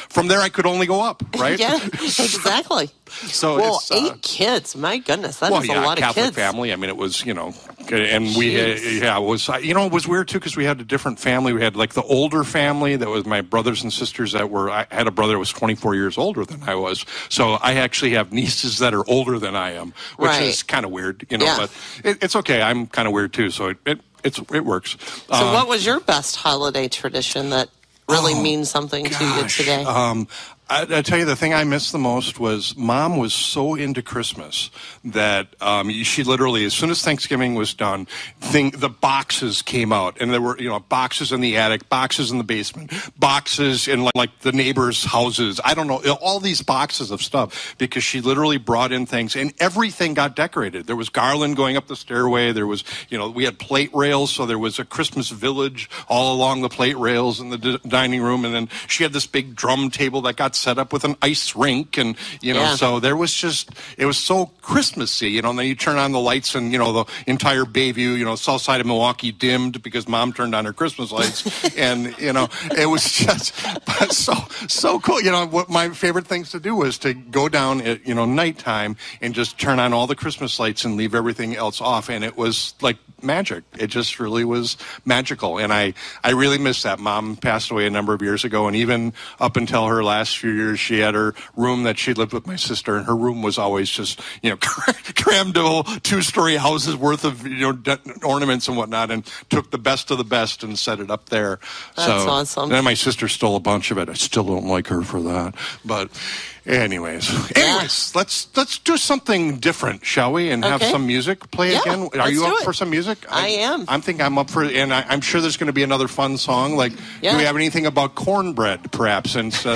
from there I could only go up, right? Yeah, exactly. So it's 8 kids. My goodness, that is a lot of Catholic kids. family. I mean, it was, and we, it was, it was weird too because we had a different family. We had the older family that was my brothers and sisters I had a brother that was 24 years older than I was. So I actually have nieces that are older than I am, which is kind of weird, but it's okay. I'm kind of weird too, so it works. So what was your best holiday tradition that really means something to you today? I tell you, the thing I missed the most was Mom was so into Christmas that she literally, as soon as Thanksgiving was done, the boxes came out. And there were, boxes in the attic, boxes in the basement, boxes in the neighbors' houses. I don't know, all these boxes of stuff because she literally brought in things and everything got decorated. There was garland going up the stairway. There was, we had plate rails. So there was a Christmas village all along the plate rails in the dining room. And then she had this big drum table that got set up with an ice rink and so there was it was so Christmassy, and then you turn on the lights and the entire Bayview, south side of Milwaukee dimmed because Mom turned on her Christmas lights and it was just so cool. What my favorite things to do was to go down at nighttime and just turn on all the Christmas lights and leave everything else off, and it was like magic. It just really was magical, and I really miss that. Mom passed away a number of years ago, and even up until her last few years, she had her room that she lived with my sister, and her room was always just crammed to 2-story houses worth of ornaments and whatnot, and took the best of the best and set it up there. That's awesome. Then my sister stole a bunch of it. I still don't like her for that, but Anyways, let's do something different, shall we? And have some music play again. Are you up for some music? I am. I think I'm up for it, and I'm sure there's going to be another fun song. Like, do we have anything about cornbread, perhaps? And so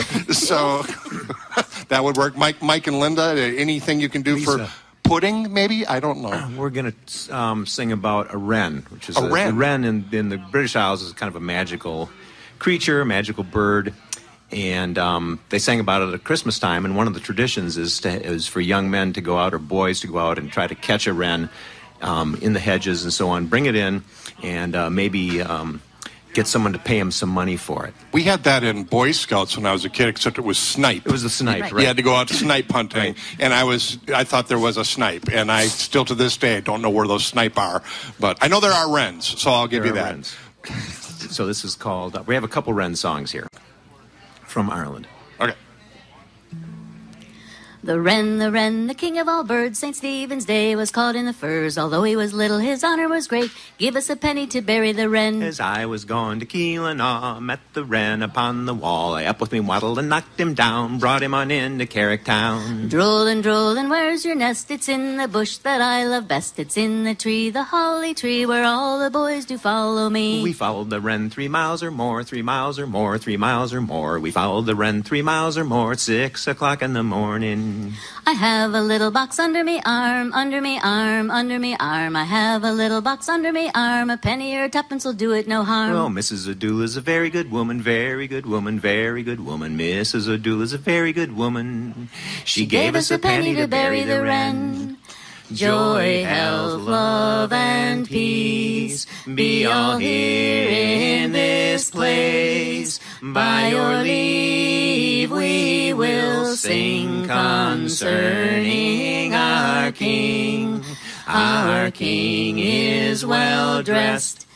that would work. Mike and Linda, anything you can do for pudding? Maybe, I don't know. We're going to sing about a wren, which is a wren in the British Isles is kind of a magical creature, a magical bird. And they sang about it at Christmas time, and one of the traditions is for young men to go out, or boys to go out and try to catch a wren in the hedges and so on, bring it in, and maybe get someone to pay him some money for it. We had that in Boy Scouts when I was a kid, except it was snipe. It was the snipe, right? You had to go out snipe hunting, and I thought there was a snipe, and I still to this day don't know where those snipe are, but I know there are wrens, so I'll give you that. Wrens. So this is called, we have a couple wren songs here. From Ireland. Okay. The wren, the king of all birds, St. Stephen's Day was caught in the furs. Although he was little, his honor was great. Give us a penny to bury the wren. As I was gone to Keelanau, met the wren upon the wall. I up with me waddle and knocked him down, brought him on into Carrick town. Drollin', where's your nest? It's in the bush that I love best. It's in the tree, the holly tree, where all the boys do follow me. We followed the wren 3 miles or more, 3 miles or more, 3 miles or more. We followed the wren 3 miles or more at 6 o'clock in the morning. I have a little box under me arm, under me arm, under me arm. I have a little box under me arm, a penny or tuppence will do it no harm. Well, Mrs. O'Doul is a very good woman, very good woman, very good woman. Mrs. O'Doul is a very good woman. She gave us a penny to bury the wren. Joy, health, love, and peace be all here in this place. By your leave we will sing concerning our King. Our King is well dressed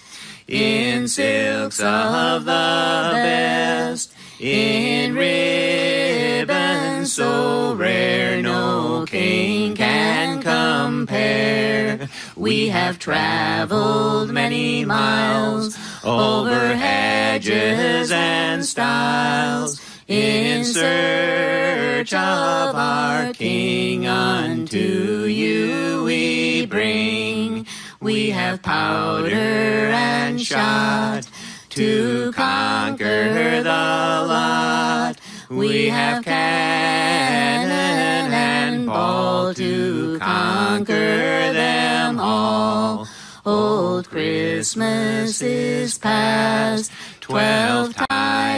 in silks of the best, in ribbons so rare no king can compare. We have traveled many miles over hedges and stiles in search of our King. Unto you we bring. We have powder and shot to conquer the lot. We have cannon and ball to conquer them all. Old Christmas is past, 12th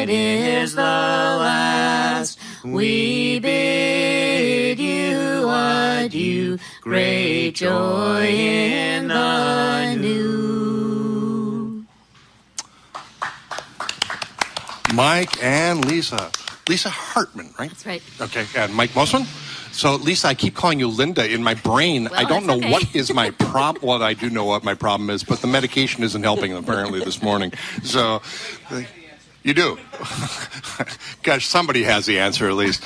is the last. We bid you adieu, great joy in the new. Mike and Lisa Hartman, right? That's right. Okay, and Mike Mossman. So, Lisa, I keep calling you Linda in my brain. Well, I don't know okay. what is my problem. Well, I do know what my problem is, but the medication isn't helping apparently this morning. So, you do. Gosh, somebody has the answer at least.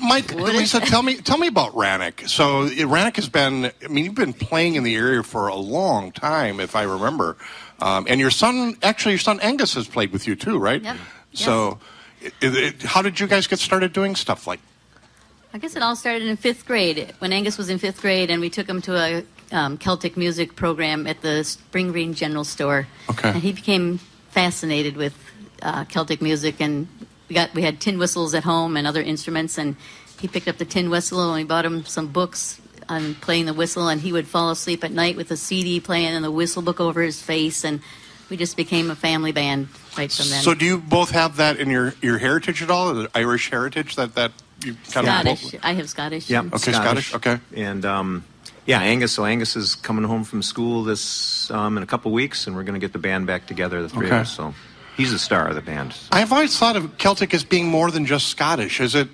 Mike, Lisa, tell me about Wrannock. So, Wrannock has been, you've been playing in the area for a long time, if I remember. And your son Angus has played with you too, right? Yep. So, how did you guys get started doing stuff like? I guess it all started in 5th grade, when Angus was in 5th grade, and we took him to a Celtic music program at the Spring Green General Store. Okay. And he became fascinated with Celtic music, and we had tin whistles at home and other instruments, and he picked up the tin whistle, and we bought him some books on playing the whistle, and he would fall asleep at night with a CD playing and the whistle book over his face, and we just became a family band right from then. So do you both have that in your heritage at all, the Irish heritage that you kind Scottish. of... I have Scottish. Yeah, okay, Scottish. Okay. And Angus. So Angus is coming home from school this in a couple weeks, and we're going to get the band back together, the three of us. So he's the star of the band. I've always thought of Celtic as being more than just Scottish. Is it?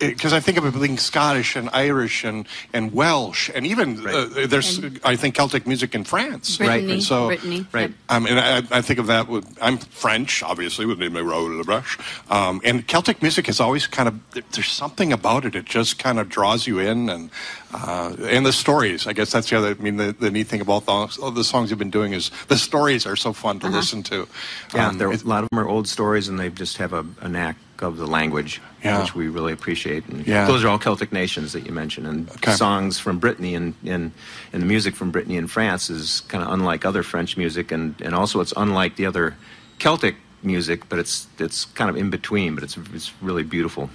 Because I think of it being Scottish and Irish and Welsh, and even there's I think Celtic music in France, Brittany, right? And so, Brittany, right. And I think of that I'm French, obviously, with the name Rauel LaBreche, and Celtic music has always kind of there's something about it. It just kind of draws you in, and the stories. I guess that's the other. The neat thing about all the songs you've been doing is the stories are so fun to listen to. Yeah, a lot of them are old stories, and they just have a knack of the language, which we really appreciate. And those are all Celtic nations that you mentioned, and songs from Brittany and the music from Brittany and France is kind of unlike other French music, and also it's unlike the other Celtic music, but it's kind of in between, but it's really beautiful.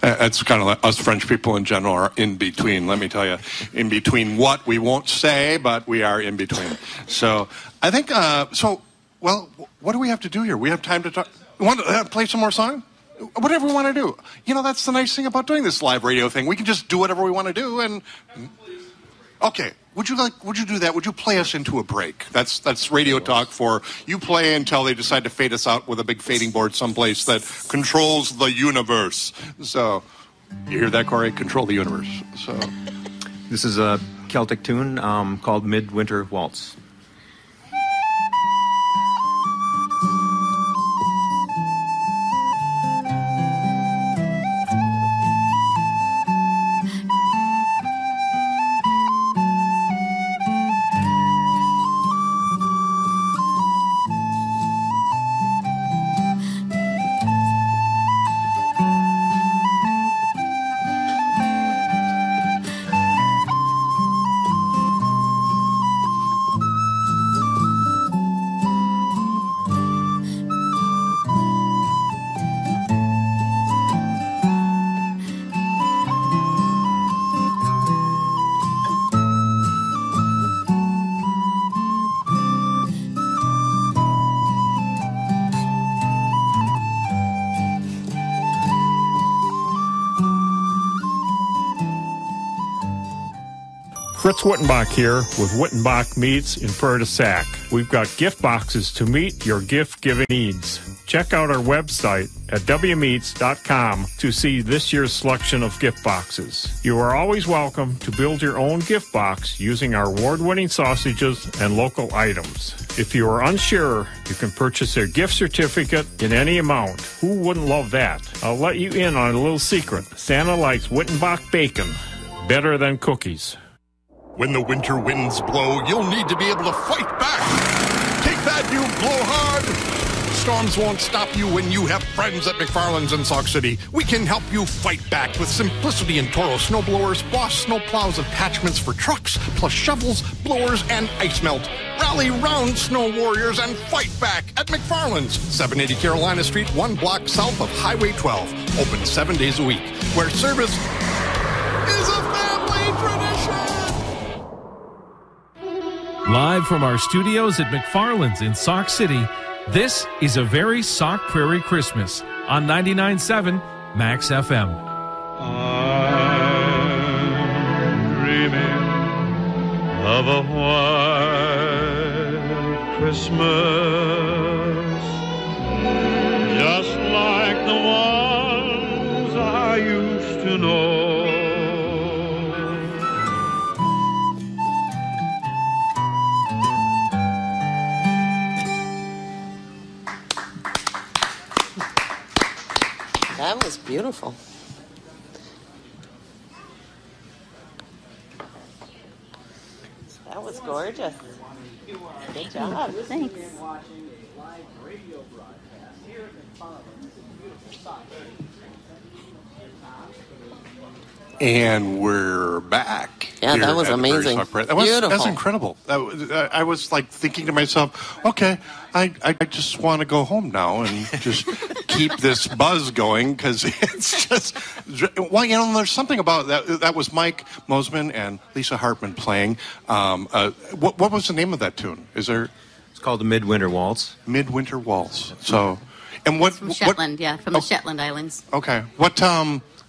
It's kind of like us French people in general are in between, let me tell you. In between what we won't say, but we are in between. So I think, well, what do we have to do here? We have time to talk. We want to play some more song? Whatever we want to do. You know, that's the nice thing about doing this live radio thing. We can just do whatever we want to do. And okay, would you do that? Would you play us into a break? That's radio talk for you play until they decide to fade us out with a big fading board someplace that controls the universe. So you hear that, Corey? Control the universe. So this is a Celtic tune called Midwinter Waltz. Fritz Wyttenbach here with Wyttenbach Meats in Prairie Sauk. We've got gift boxes to meet your gift-giving needs. Check out our website at wmeats.com to see this year's selection of gift boxes. You are always welcome to build your own gift box using our award-winning sausages and local items. If you are unsure, you can purchase a gift certificate in any amount. Who wouldn't love that? I'll let you in on a little secret. Santa likes Wyttenbach bacon better than cookies. When the winter winds blow, you'll need to be able to fight back. Take that, you blowhard! Storms won't stop you when you have friends at McFarlanes in Sauk City. We can help you fight back with Simplicity and Toro snowblowers, Boss snowplows, attachments for trucks, plus shovels, blowers, and ice melt. Rally round, snow warriors, and fight back at McFarlanes, 780 Carolina Street, 1 block south of Highway 12. Open 7 days a week, where service is a family tradition. Live from our studios at McFarlanes in Sauk City, this is a Very Sauk Prairie Christmas on 99.7 Max FM. I'm dreaming of a white Christmas, just like the ones I used to know. That was beautiful. That was gorgeous. Good job. Thanks. And we're back. Yeah, that was amazing. That's incredible. I was like thinking to myself, okay, I just want to go home now and just keep this buzz going because it's just, well, you know, there's something about that. That was Mike Mossman and Lisa Hartman playing. What was the name of that tune? Is there? It's called the Midwinter Waltz. Midwinter Waltz. So, and what? From Shetland, from the Shetland Islands. Okay.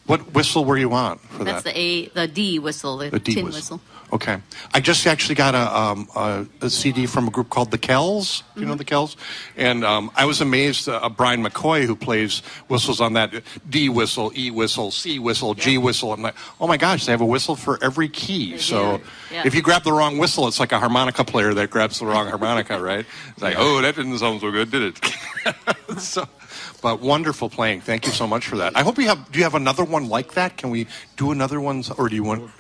What whistle were you on for that? That's the D whistle, the tin whistle. Okay. I just actually got a CD from a group called the Kells. Do you know the Kells? And I was amazed. Brian McCoy, who plays whistles on that, D whistle, E whistle, C whistle, G whistle. I'm like, oh my gosh, they have a whistle for every key. So if you grab the wrong whistle, it's like a harmonica player that grabs the wrong harmonica, right? It's like, oh, that didn't sound so good, did it? But wonderful playing. Thank you so much for that. I hope do you have another one like that? Can we do another one, or do you want?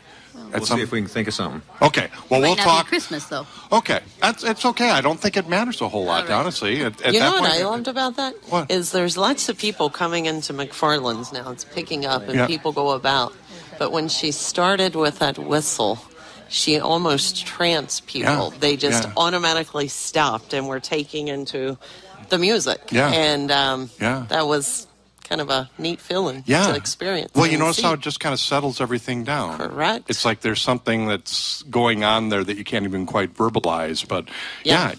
We'll see if we can think of something. Okay. Well, we'll talk. Christmas, though. Okay. It's okay. I don't think it matters a whole lot, honestly. You know what I loved about that? What? Is there's lots of people coming into McFarlanes now. It's picking up and people go about. But when she started with that whistle, she almost tranced people. Yeah. They just automatically stopped and were taking into the music. Yeah. And that was kind of a neat feeling to experience. Well, you notice how it just kind of settles everything down. Correct. It's like there's something that's going on there that you can't even quite verbalize. But,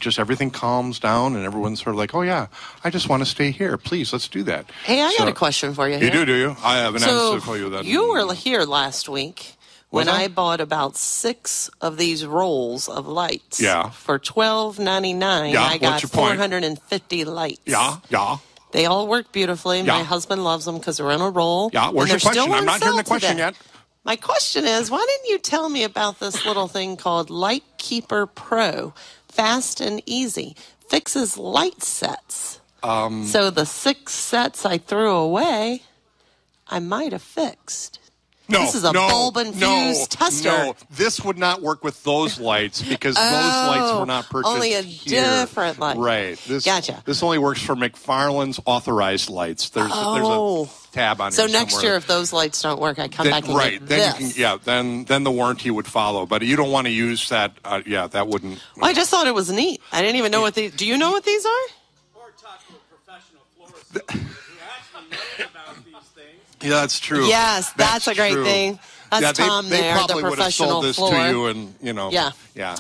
just everything calms down and everyone's sort of like, oh, yeah, I just want to stay here. Please, let's do that. Hey, I got a question for you. You do you? I have an answer for you then. You were here last week when I bought about 6 of these rolls of lights. Yeah. For $12.99, I got 450 lights. Yeah. They all work beautifully. Yeah. My husband loves them because they're in a roll. Yeah, where's your question? I'm not hearing the question yet. My question is, why didn't you tell me about this little thing called Light Keeper Pro? Fast and easy. Fixes light sets. So the 6 sets I threw away, I might have fixed. No, this is a bulb-infused tester. No, this would not work with those lights because those lights were not purchased only a different light. Right. Gotcha. This only works for McFarlane's authorized lights. There's a tab on it. So next year, if those lights don't work, I come back and get this. Then the warranty would follow. But you don't want to use that. That wouldn't. Well, I just thought it was neat. I didn't even know what these. Do you know what these are? Or talk to a professional florist who actually knows about these things. Yeah, that's true. Yes, that's a great thing. That's Tom they there, probably the professional would have sold this to you, and Yeah.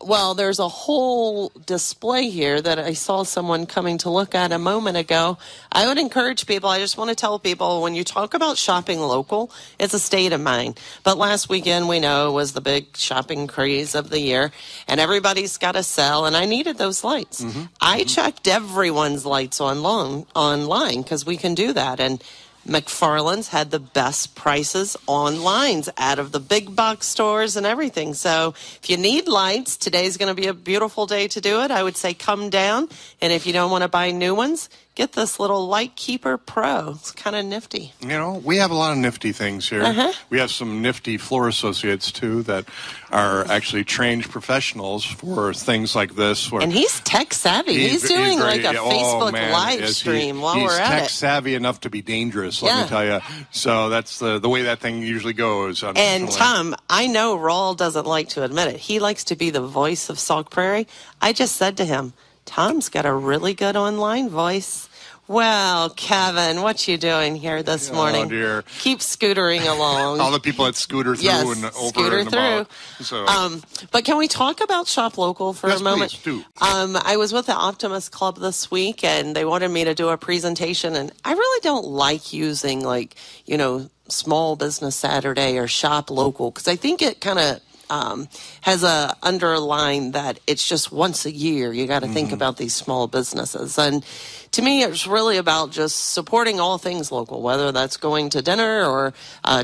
Well, there's a whole display here that I saw someone coming to look at a moment ago. I would encourage people, I just want to tell people, when you talk about shopping local, it's a state of mind. But last weekend, we know, was the big shopping craze of the year, and everybody's got a sale, and I needed those lights. I checked everyone's lights online because we can do that, and McFarlane's had the best prices online out of the big box stores and everything. So if you need lights, today's going to be a beautiful day to do it. I would say come down. And if you don't want to buy new ones, get this little Light Keeper Pro. It's kind of nifty. We have a lot of nifty things here. We have some nifty floor associates, too, that are actually trained professionals for things like this. And he's tech savvy. He's doing like a Facebook live stream while we're at it. He's tech savvy enough to be dangerous, let me tell you. So that's the way that thing usually goes. And Tom, I know Rauel doesn't like to admit it. He likes to be the voice of Sauk Prairie. I just said to him, Tom's got a really good online voice. Well, Kevin, what you doing here this morning? Oh, dear. Keep scootering along. All the people that scooter through and over scooter and through. about. So. But can we talk about Shop Local for a moment? Please do. I was with the Optimist Club this week, and they wanted me to do a presentation, and I really don't like using, Small Business Saturday or Shop Local, because I think it kind of has a underline that it's just once a year. You got to think about these small businesses. And to me, it's really about just supporting all things local, whether that's going to dinner or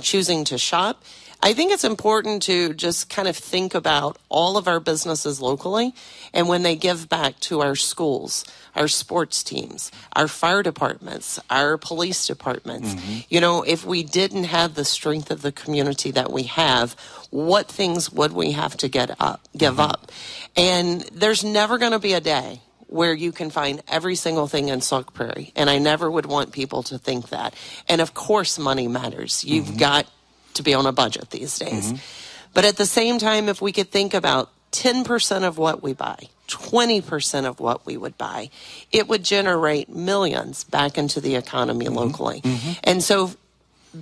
choosing to shop. I think it's important to just kind of think about all of our businesses locally and when they give back to our schools, our sports teams, our fire departments, our police departments. If we didn't have the strength of the community that we have, what things would we have to give up? And there's never going to be a day where you can find every single thing in Sauk Prairie. And I never would want people to think that. And of course, money matters. You've got to be on a budget these days. But at the same time, if we could think about 10% of what we buy, 20% of what we would buy, it would generate millions back into the economy locally. And so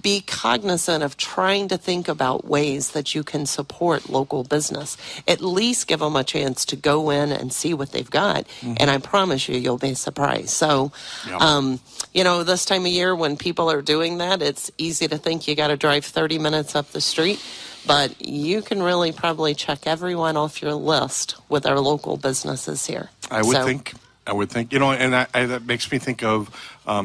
be cognizant of trying to think about ways that you can support local business. At least give them a chance to go in and see what they've got. And I promise you'll be surprised. So, this time of year when people are doing that, it's easy to think you got to drive 30 minutes up the street. But you can really probably check everyone off your list with our local businesses here. I would think, and that makes me think of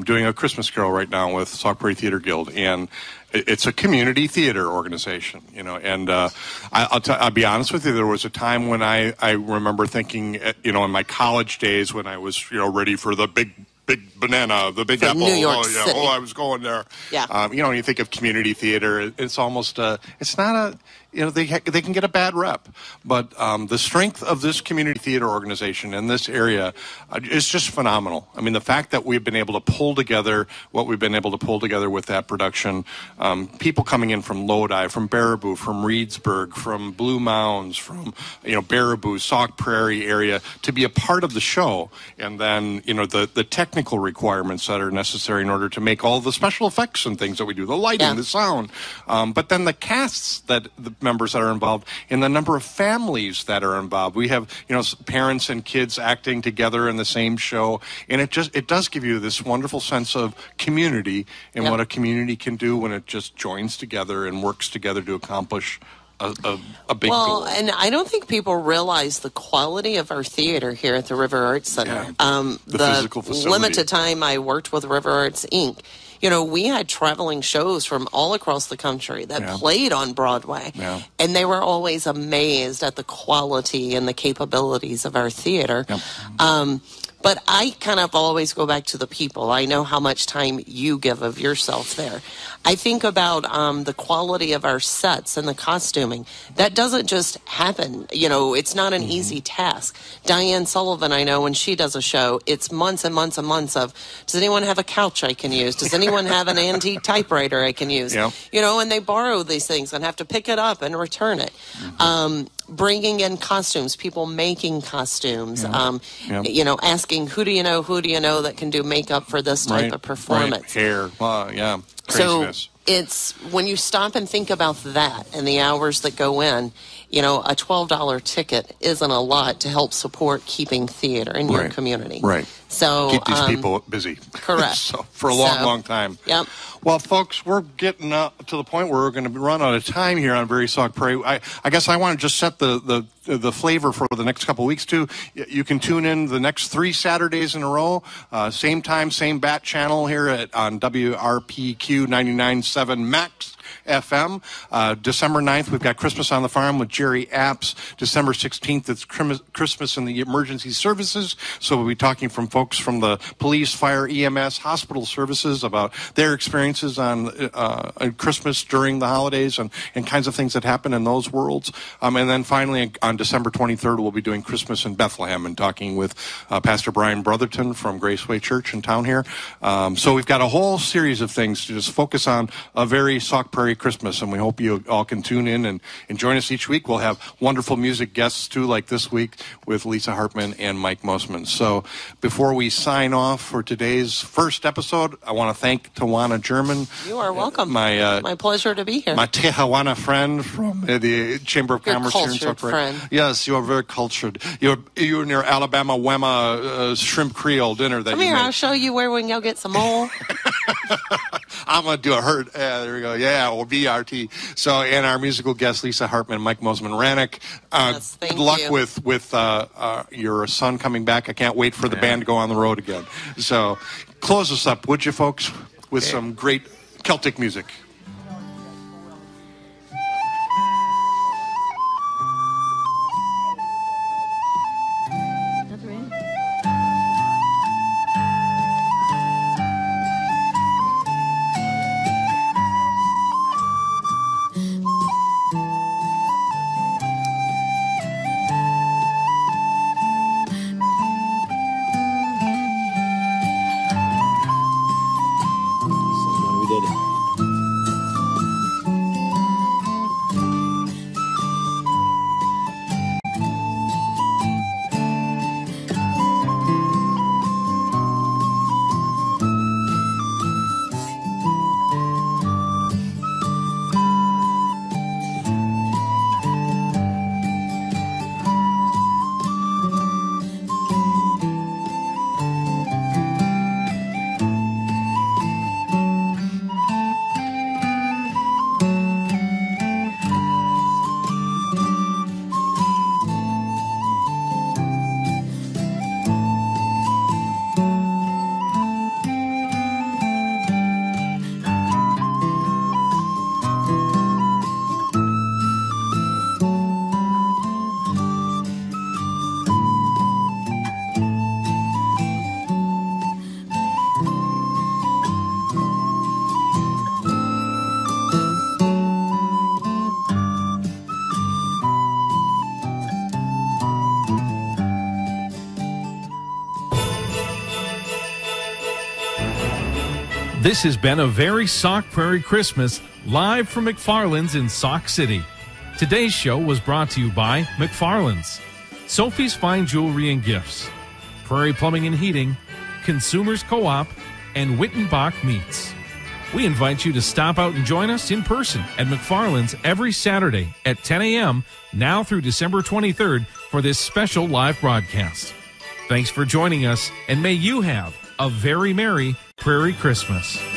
doing a Christmas Carol right now with Sauk Prairie Theater Guild, and it's a community theater organization, and I'll be honest with you, there was a time when I remember thinking, in my college days when I was, ready for the big Big Banana, the Big From Apple. New York City. City. I was going there. Yeah. When you think of community theater, it's almost it's not a. They can get a bad rep, but the strength of this community theater organization in this area is just phenomenal. I mean, the fact that we've been able to pull together what we've been able to pull together with that production, people coming in from Lodi, from Baraboo, from Reedsburg, from Blue Mounds, from Baraboo, Sauk Prairie area to be a part of the show, and then the technical requirements that are necessary in order to make all the special effects and things that we do, the lighting, the sound, but then the casts that the members that are involved and the number of families that are involved. We have parents and kids acting together in the same show, and it does give you this wonderful sense of community and what a community can do when it just joins together and works together to accomplish a big goal. Well, and I don't think people realize the quality of our theater here at the River Arts Center. The physical facility. Limited time I worked with River Arts Inc., we had traveling shows from all across the country that played on Broadway. Yeah. And they were always amazed at the quality and the capabilities of our theater. Yep. But I kind of always go back to the people. I know how much time you give of yourself there. I think about the quality of our sets and the costuming. That doesn't just happen. It's not an easy task. Diane Sullivan, I know, when she does a show, it's months and months and months of, does anyone have a couch I can use? Does anyone have an antique typewriter I can use? Yeah. And they borrow these things and have to pick it up and return it. Bringing in costumes, people making costumes, asking, who do you know that can do makeup for this type of performance? Right. Hair, craziness. So it's when you stop and think about that and the hours that go in, a $12 ticket isn't a lot to help support keeping theater in your community. Right. So keep these people busy. Correct. For a long time. Yep. Well, folks, we're getting to the point where we're going to run out of time here on Very Sauk Prairie. I guess I want to just set the flavor for the next couple of weeks too. You can tune in the next 3 Saturdays in a row, same time, same bat channel here on WRPQ 99.7 Max FM. December 9th, we've got Christmas on the Farm with Jerry Apps. December 16th, it's Christmas in the Emergency Services. So we'll be talking from folks from the police, fire, EMS, hospital services about their experiences on Christmas during the holidays and kinds of things that happen in those worlds. And then finally, on December 23rd, we'll be doing Christmas in Bethlehem and talking with Pastor Brian Brotherton from Graceway Church in town here. So we've got a whole series of things to just focus on a very Sauk Prairie Christmas, and we hope you all can tune in and join us each week. We'll have wonderful music guests too, like this week with Lisa Hartman and Mike Mossman. So before we sign off for today's first episode, I want to thank Tywana German. You are welcome. My pleasure to be here. My Tywana friend from the Chamber of Commerce here in Sauk Prairie. Friend. Yes, you are very cultured. You're in your Alabama Wema shrimp Creole dinner that Come you here, made. I'll show you where we can go get some more. I'm going to do a hurt. There we go. Yeah, or BRT. So, and our musical guest, Lisa Hartman, Mike Mossman, Wrannock. Good luck with your son coming back. I can't wait for the band to go on the road again. So, close us up, would you, folks, with some great Celtic music. This has been a Very Sauk Prairie Christmas, live from McFarlanes in Sauk City. Today's show was brought to you by McFarlanes, Sophie's Fine Jewelry and Gifts, Prairie Plumbing and Heating, Consumers Co-op, and Wyttenbach Meats. We invite you to stop out and join us in person at McFarlanes every Saturday at 10 a.m. now through December 23rd for this special live broadcast. Thanks for joining us, and may you have a very merry Prairie Christmas.